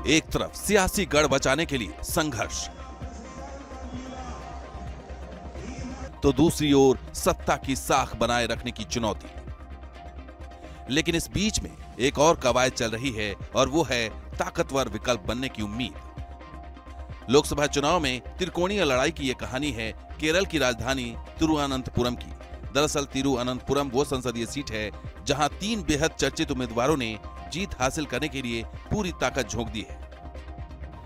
एक तरफ सियासी गढ़ बचाने के लिए संघर्ष, तो दूसरी ओर सत्ता की साख बनाए रखने की चुनौती। लेकिन इस बीच में एक और कवायद चल रही है और वो है ताकतवर विकल्प बनने की उम्मीद। लोकसभा चुनाव में त्रिकोणीय लड़ाई की यह कहानी है केरल की राजधानी तिरुवनंतपुरम की। दरअसल तिरुवनंतपुरम वो संसदीय सीट है जहां 3 बेहद चर्चित उम्मीदवारों ने जीत हासिल करने के लिए पूरी ताकत झोंक दी है।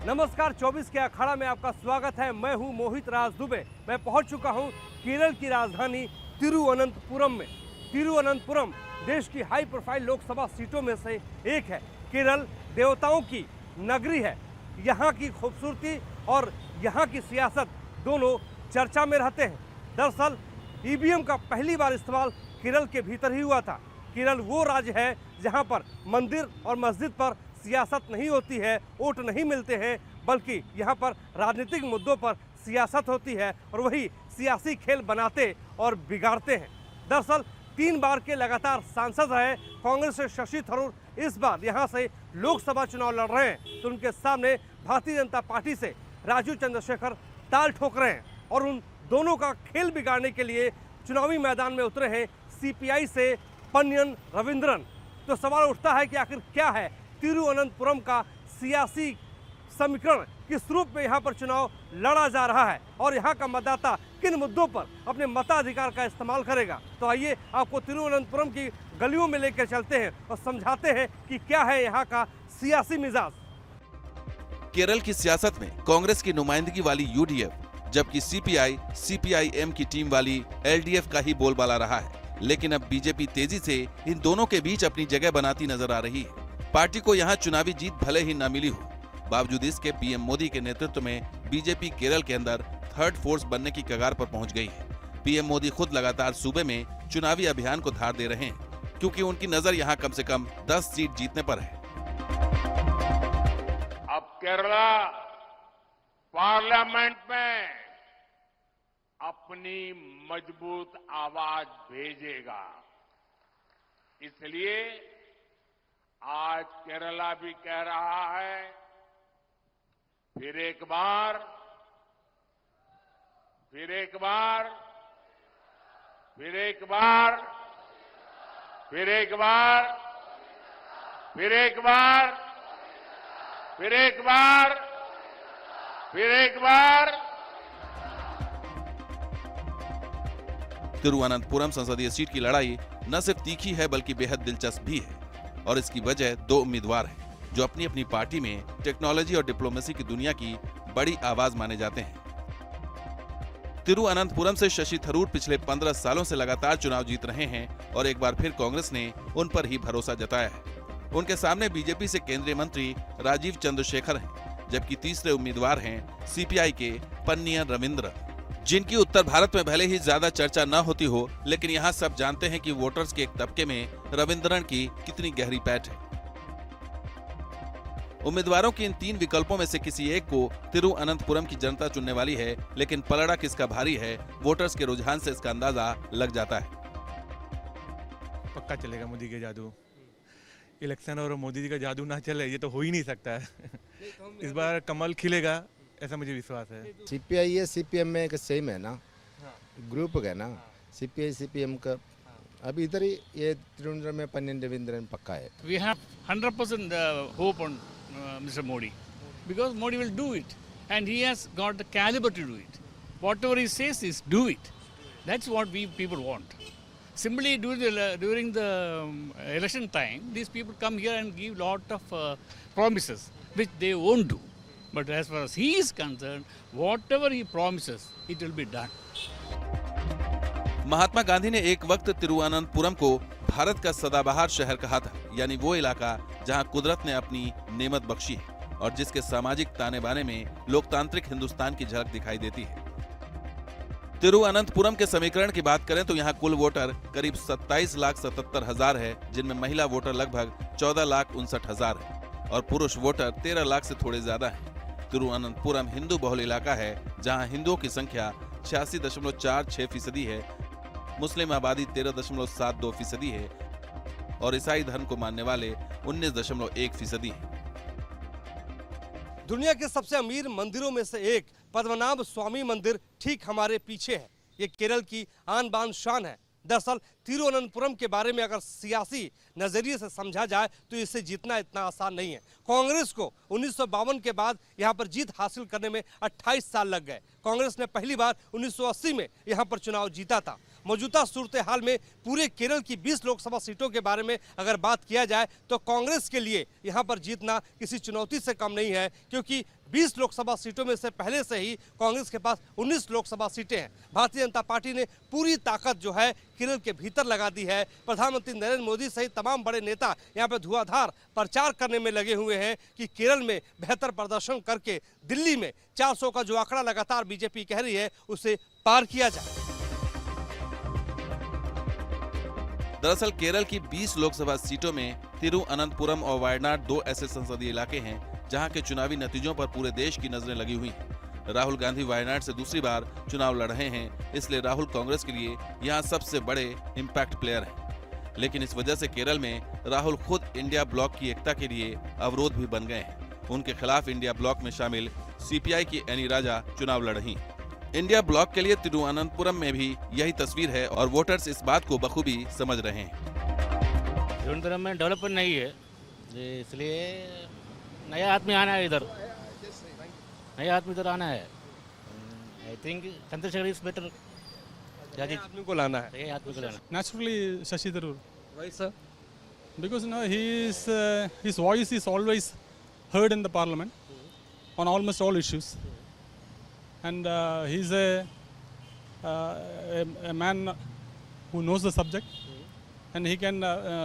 नमस्कार, 24 के अखाड़ा में आपका स्वागत है। मैं हूं मोहित राज दुबे। मैं पहुंच चुका हूं केरल की राजधानी तिरुवनंतपुरम में। तिरुवनंतपुरम देश की हाई प्रोफाइल लोकसभा सीटों में से एक है। केरल देवताओं की नगरी है। यहाँ की खूबसूरती और यहाँ की सियासत दोनों चर्चा में रहते हैं। दरअसल ईवीएम का पहली बार इस्तेमाल केरल के भीतर ही हुआ था। केरल वो राज्य है जहाँ पर मंदिर और मस्जिद पर सियासत नहीं होती है, वोट नहीं मिलते हैं, बल्कि यहाँ पर राजनीतिक मुद्दों पर सियासत होती है और वही सियासी खेल बनाते और बिगाड़ते हैं। दरअसल 3 बार के लगातार सांसद रहे कांग्रेस से शशि थरूर इस बार यहाँ से लोकसभा चुनाव लड़ रहे हैं, तो उनके सामने भारतीय जनता पार्टी से राजीव चंद्रशेखर ताल ठोक रहे हैं और उन दोनों का खेल बिगाड़ने के लिए चुनावी मैदान में उतरे हैं सीपीआई से पन्नियन रविंद्रन। तो सवाल उठता है कि आखिर क्या है तिरुवनंतपुरम का सियासी समीकरण, किस रूप में यहाँ पर चुनाव लड़ा जा रहा है और यहाँ का मतदाता किन मुद्दों पर अपने मताधिकार का इस्तेमाल करेगा। तो आइए आपको तिरुवनंतपुरम की गलियों में लेकर चलते हैं और समझाते हैं कि क्या है यहाँ का सियासी मिजाज। केरल की सियासत में कांग्रेस की नुमाइंदगी वाली यूडीएफ, जबकि सीपीआई सीपीआईएम की टीम वाली एलडीएफ का ही बोलबाला रहा है। लेकिन अब बीजेपी तेजी से इन दोनों के बीच अपनी जगह बनाती नजर आ रही है। पार्टी को यहाँ चुनावी जीत भले ही न मिली हो, बावजूद इसके पीएम मोदी के नेतृत्व में बीजेपी केरल के अंदर थर्ड फोर्स बनने की कगार पर पहुंच गई है। पीएम मोदी खुद लगातार सूबे में चुनावी अभियान को धार दे रहे हैं, क्योंकि उनकी नजर यहाँ कम से कम 10 सीट जीतने पर है। अब केरला पार्लियामेंट में अपनी मजबूत आवाज भेजेगा। इसलिए आज केरला भी कह रहा है, फिर एक बार, फिर एक बार, फिर एक बार, फिर एक बार, फिर एक बार, फिर एक बार, फिर एक बार। तिरुवनंतपुरम संसदीय सीट की लड़ाई न सिर्फ तीखी है बल्कि बेहद दिलचस्प भी है और इसकी वजह 2 उम्मीदवार हैं जो अपनी अपनी पार्टी में टेक्नोलॉजी और डिप्लोमेसी की दुनिया की बड़ी आवाज माने जाते हैं। तिरुवनंतपुरम से शशि थरूर पिछले 15 सालों से लगातार चुनाव जीत रहे हैं और एक बार फिर कांग्रेस ने उन पर ही भरोसा जताया है। उनके सामने बीजेपी से केंद्रीय मंत्री राजीव चंद्रशेखर हैं, जबकि तीसरे उम्मीदवार हैं सीपीआई के पन्नियन रविंद्रन, जिनकी उत्तर भारत में भले ही ज्यादा चर्चा न होती हो, लेकिन यहाँ सब जानते हैं कि वोटर्स के एक तबके में रविंद्रन की कितनी गहरी पैठ है। उम्मीदवारों के इन 3 विकल्पों में से किसी एक को तिरुवनंतपुरम की जनता चुनने वाली है, लेकिन पलड़ा किसका भारी है, वोटर्स के रुझान से इसका अंदाजा लग जाता है। पक्का चलेगा मोदी के जादू। इलेक्शन और मोदी जी का जादू ना चले ये तो हो ही नहीं सकता है। इस बार कमल खिलेगा ऐसा मुझे विश्वास है। सीपीआई है सीपीएम में एक सेम है ना, ग्रुप है ना, सीपीआई सीपीएम का। अभी इधर ही ये तिरुवनंतपुरम में पन्नियन रविंद्रन पक्का है। We have 100% hope on Mr. Modi because Modi will do it and he has got the caliber to do it. Whatever he says is do it. That's what we people want. Simply during the election time, these people come here and give lot of promises which they won't do. But as far as he is concerned, whatever he promises, it will be done. Mahatma Gandhi ने एक वक्त तिरुवनंतपुरम को भारत का सदाबहार शहर कहा था, यानी वो इलाका जहां कुदरत ने अपनी नेमत बख्शी है और जिसके सामाजिक ताने बाने में लोकतांत्रिक हिंदुस्तान की झलक दिखाई देती है। तिरुवनंतपुरम के समीकरण की बात करें तो यहाँ कुल वोटर करीब 27,77,000 है, जिनमें महिला वोटर लगभग 14,59,000 है और पुरुष वोटर 13 लाख से थोड़े ज्यादा है। तिरुवनंतपुरम हिंदू बहुल इलाका है जहां हिंदुओं की संख्या 86.46% है, मुस्लिम आबादी 13.72% है और ईसाई धर्म को मानने वाले 19.1% है। दुनिया के सबसे अमीर मंदिरों में से एक पद्मनाभ स्वामी मंदिर ठीक हमारे पीछे है। ये केरल की आन बान शान है। दरअसल तिरुवनंतपुरम के बारे में अगर सियासी नजरिए से समझा जाए तो इसे जीतना इतना आसान नहीं है। कांग्रेस को 1952 के बाद यहां पर जीत हासिल करने में 28 साल लग गए। कांग्रेस ने पहली बार 1980 में यहां पर चुनाव जीता था। मौजूदा सूरत हाल में पूरे केरल की 20 लोकसभा सीटों के बारे में अगर बात किया जाए तो कांग्रेस के लिए यहां पर जीतना किसी चुनौती से कम नहीं है, क्योंकि 20 लोकसभा सीटों में से पहले से ही कांग्रेस के पास 19 लोकसभा सीटें हैं। भारतीय जनता पार्टी ने पूरी ताकत जो है केरल के भीतर लगा दी है। प्रधानमंत्री नरेंद्र मोदी सहित तमाम बड़े नेता यहाँ पे धुआंधार प्रचार करने में लगे हुए हैं कि केरल में बेहतर प्रदर्शन करके दिल्ली में 400 का जो आंकड़ा लगातार बीजेपी कह रही है उसे पार किया जाए। दरअसल केरल की 20 लोकसभा सीटों में तिरुअनंतपुरम और वायनाड दो ऐसे संसदीय इलाके हैं जहां के चुनावी नतीजों पर पूरे देश की नजरें लगी हुई हैं। राहुल गांधी वायनाड से दूसरी बार चुनाव लड़ रहे हैं, इसलिए राहुल कांग्रेस के लिए यहां सबसे बड़े इम्पैक्ट प्लेयर हैं। लेकिन इस वजह से केरल में राहुल खुद इंडिया ब्लॉक की एकता के लिए अवरोध भी बन गए हैं। उनके खिलाफ इंडिया ब्लॉक में शामिल सीपीआई की एनी राजा चुनाव लड़ रही हैं। इंडिया ब्लॉक के लिए तिरुवनंतपुरम में भी यही तस्वीर है और वोटर्स इस बात को बखूबी समझ रहे हैं। तिरुवनंतपुरम में डेवलपमेंट नहीं है, इसलिए नया आदमी आना है इधर, नया आदमी इधर आना है। I think Chandrashekhar is better. आदमी को लाना है, नए आदमी को लाना। Naturally, Shashi Tharoor, वही sir. because his voice is always heard in the parliament on almost all issues, and he's a man who knows the subject, and he can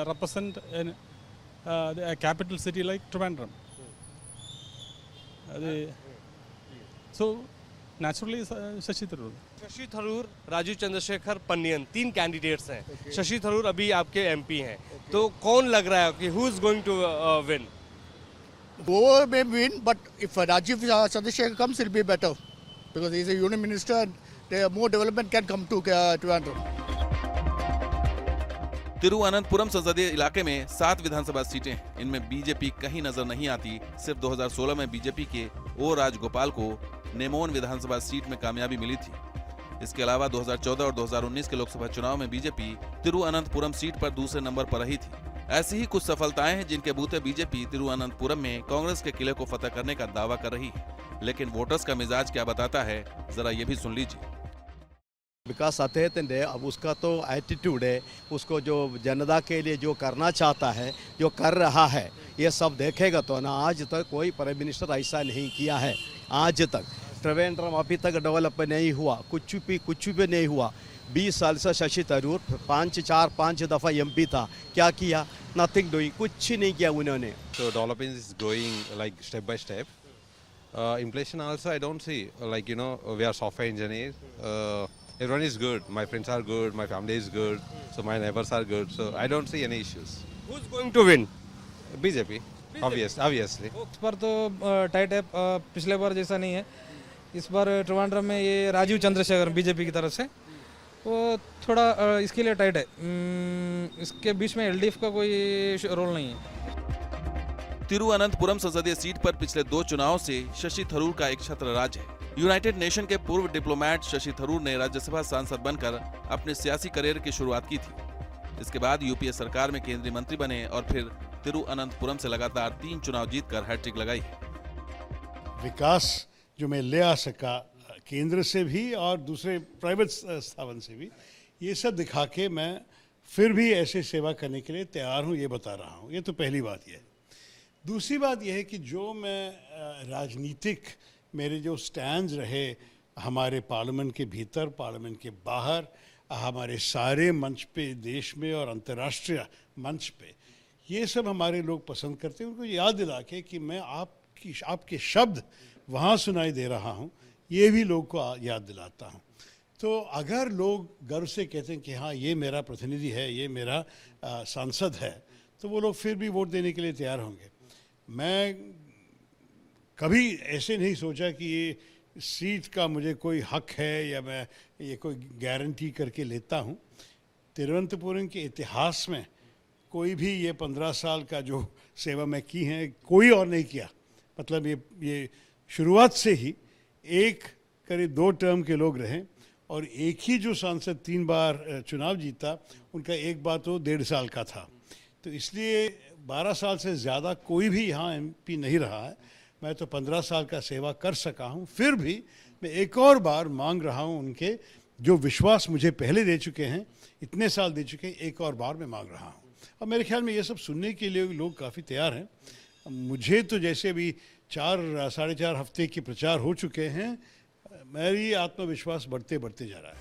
represent a capital city like Trivandrum. So naturally, Shashi Tharoor. Shashi Tharoor, Rajeev Chandrasekhar, Pannian, तीन candidates हैं। शशि थरूर अभी आपके MP हैं, तो कौन लग रहा है कि who is going to win? Whoever may win, but if Rajiv Chandrasekhar comes, it'll be better because he's a union minister and more development can come to Trivandrum. Thiruvananthapuram संसदीय इलाके में 7 विधानसभा सीटें हैं। इनमें बीजेपी कहीं नजर नहीं आती। सिर्फ 2016 में बीजेपी के ओ राजगोपाल को नेमोन विधानसभा सीट में कामयाबी मिली थी। इसके अलावा 2014 और 2019 के लोकसभा चुनाव में बीजेपी तिरुअनंतपुरम सीट पर दूसरे नंबर पर रही थी। ऐसी ही कुछ सफलताएं हैं जिनके बूते बीजेपी तिरुअनंतपुरम में कांग्रेस के किले को फतह करने का दावा कर रही है। लेकिन वोटर्स का मिजाज क्या बताता है, जरा ये भी सुन लीजिए। विकास അദ്ദേഹത്തിൻ്റെ अब उसका तो एटीट्यूड है, उसको जो जनता के लिए जो करना चाहता है, जो कर रहा है, ये सब देखेगा तो ना। आज तक कोई प्राइम मिनिस्टर ऐसा नहीं किया है। आज तक त्रिवेंद्रम अभी तक डेवलप नहीं हुआ, कुछ भी नहीं हुआ। 20 साल से शशि थरूर 5 दफ़ा एमपी था, क्या किया? नथिंग डूइंग, कुछ नहीं किया उन्होंने। So development is growing like step by step. Inflation also I don't see, like we are software engineers. Everyone is good. My friends are good. My family is good. So my neighbors are good. So I don't see any issues. Who is going to win? BJP, obviously. इस बार तो tight है, पिछले बार जैसा नहीं है। इस बार ट्रिवांड्रम में ये राजीव चंद्रशेखर बीजेपी की तरफ से, वो थोड़ा इसके लिए टाइट है। इसके बीच में एलडीएफ का कोई रोल नहीं है। तिरुअनंतपुरम संसदीय सीट पर पिछले 2 चुनावों से शशि थरूर का एक छत्र राज है। यूनाइटेड नेशन के पूर्व डिप्लोमेट शशि थरूर ने राज्यसभा सांसद बनकर अपने सियासी करियर की शुरुआत की थी। इसके बाद यूपीए सरकार में केंद्रीय मंत्री बने और फिर तिरुअनंतपुरम से लगातार 3 चुनाव जीतकर हैट्रिक लगाई है। विकास जो मैं ले आ सका केंद्र से भी और दूसरे प्राइवेट स्थापन से भी, ये सब दिखा के मैं फिर भी ऐसे सेवा करने के लिए तैयार हूँ, ये बता रहा हूँ। ये तो पहली बात ये है। दूसरी बात यह है कि जो मैं राजनीतिक मेरे जो स्टैंड्स रहे हमारे पार्लियामेंट के भीतर, पार्लियामेंट के बाहर, हमारे सारे मंच पे, देश में और अंतर्राष्ट्रीय मंच पे, ये सब हमारे लोग पसंद करते हैं। उनको याद दिला के कि मैं आपके शब्द वहाँ सुनाई दे रहा हूँ, ये भी लोग को याद दिलाता हूँ। तो अगर लोग गर्व से कहते हैं कि हाँ ये मेरा प्रतिनिधि है, ये मेरा सांसद है, तो वो लोग फिर भी वोट देने के लिए तैयार होंगे। मैं कभी ऐसे नहीं सोचा कि ये सीट का मुझे कोई हक है या मैं ये कोई गारंटी करके लेता हूँ। तिरुवनंतपुरम के इतिहास में कोई भी ये 15 साल का जो सेवा मैं की है, कोई और नहीं किया। मतलब ये शुरुआत से ही एक करीब 2 टर्म के लोग रहे और एक ही जो सांसद 3 बार चुनाव जीता उनका एक बार तो 1.5 साल का था। तो इसलिए 12 साल से ज़्यादा कोई भी यहाँ MP नहीं रहा है। मैं तो 15 साल का सेवा कर सका हूँ, फिर भी मैं एक और बार मांग रहा हूँ उनके जो विश्वास मुझे पहले दे चुके हैं, इतने साल दे चुके हैं, एक और बार मैं मांग रहा हूँ। और मेरे ख्याल में ये सब सुनने के लिए लोग काफ़ी तैयार हैं। मुझे तो जैसे अभी 4 साढ़े 4 हफ्ते के प्रचार हो चुके हैं, मेरी आत्मविश्वास बढ़ते बढ़ते जा रहा है।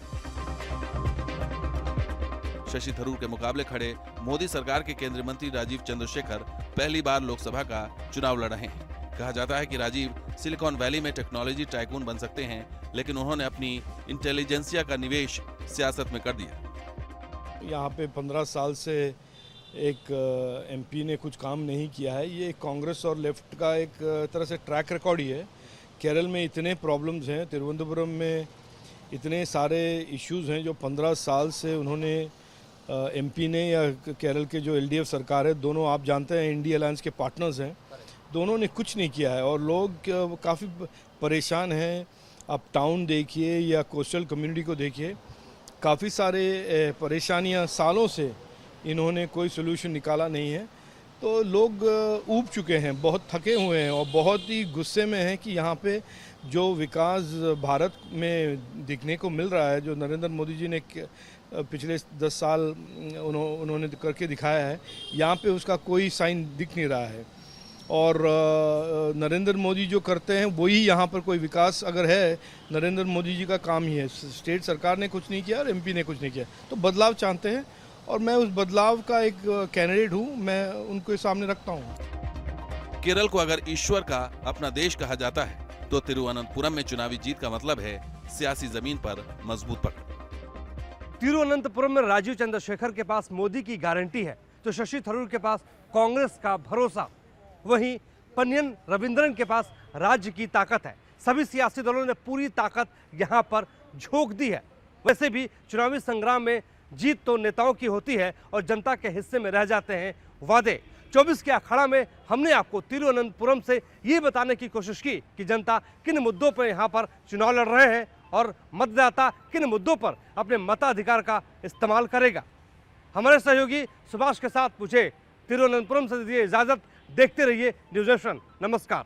शशि थरूर के मुकाबले खड़े मोदी सरकार के केंद्रीय मंत्री राजीव चंद्रशेखर पहली बार लोकसभा का चुनाव लड़ रहे हैं। कहा जाता है कि राजीव सिलिकॉन वैली में टेक्नोलॉजी टाइकून बन सकते हैं, लेकिन उन्होंने अपनी इंटेलिजेंसिया का निवेश सियासत में कर दिया। यहाँ पे 15 साल से एक MP ने कुछ काम नहीं किया है। ये कांग्रेस और लेफ्ट का एक तरह से ट्रैक रिकॉर्ड ही है। केरल में इतने प्रॉब्लम्स हैं, तिरुवनंतपुरम में इतने सारे इश्यूज हैं जो 15 साल से उन्होंने MP ने या केरल के जो LDF सरकार है, दोनों आप जानते हैं इंडिया अलायंस के पार्टनर्स हैं, दोनों ने कुछ नहीं किया है और लोग काफ़ी परेशान हैं। आप टाउन देखिए या कोस्टल कम्युनिटी को देखिए, काफ़ी सारे परेशानियां सालों से इन्होंने कोई सोल्यूशन निकाला नहीं है। तो लोग ऊब चुके हैं, बहुत थके हुए हैं और बहुत ही गुस्से में हैं कि यहाँ पे जो विकास भारत में दिखने को मिल रहा है, जो नरेंद्र मोदी जी ने पिछले 10 साल उन्होंने करके दिखाया है, यहाँ पे उसका कोई साइन दिख नहीं रहा है। और नरेंद्र मोदी जो करते हैं वही यहाँ पर कोई विकास अगर है, नरेंद्र मोदी जी का काम ही है। स्टेट सरकार ने कुछ नहीं किया और MP ने कुछ नहीं किया। तो बदलाव चाहते हैं और मैं उस बदलाव का एक कैंडिडेट हूँ, मैं उनको सामने रखता हूँ। केरल को अगर ईश्वर का अपना देश कहा जाता है तो तिरुवनंतपुरम में चुनावी जीत का मतलब है सियासी जमीन पर मजबूत पकड़। तिरुवनंतपुरम में राजीव चंद्रशेखर के पास मोदी की गारंटी है तो शशि थरूर के पास कांग्रेस का भरोसा, वहीं पन्नियन रविंद्रन के पास राज्य की ताकत है। सभी सियासी दलों ने पूरी ताकत यहां पर झोंक दी है। वैसे भी चुनावी संग्राम में जीत तो नेताओं की होती है और जनता के हिस्से में रह जाते हैं वादे। 24 के अखाड़ा में हमने आपको तिरुवनंतपुरम से ये बताने की कोशिश की कि जनता किन मुद्दों पर यहाँ पर चुनाव लड़ रहे हैं और मतदाता किन मुद्दों पर अपने मताधिकार का इस्तेमाल करेगा। हमारे सहयोगी सुभाष के साथ मुझे तिरुवनंतपुरम से दीजिए इजाजत। देखते रहिए न्यूज़ नेशन। नमस्कार।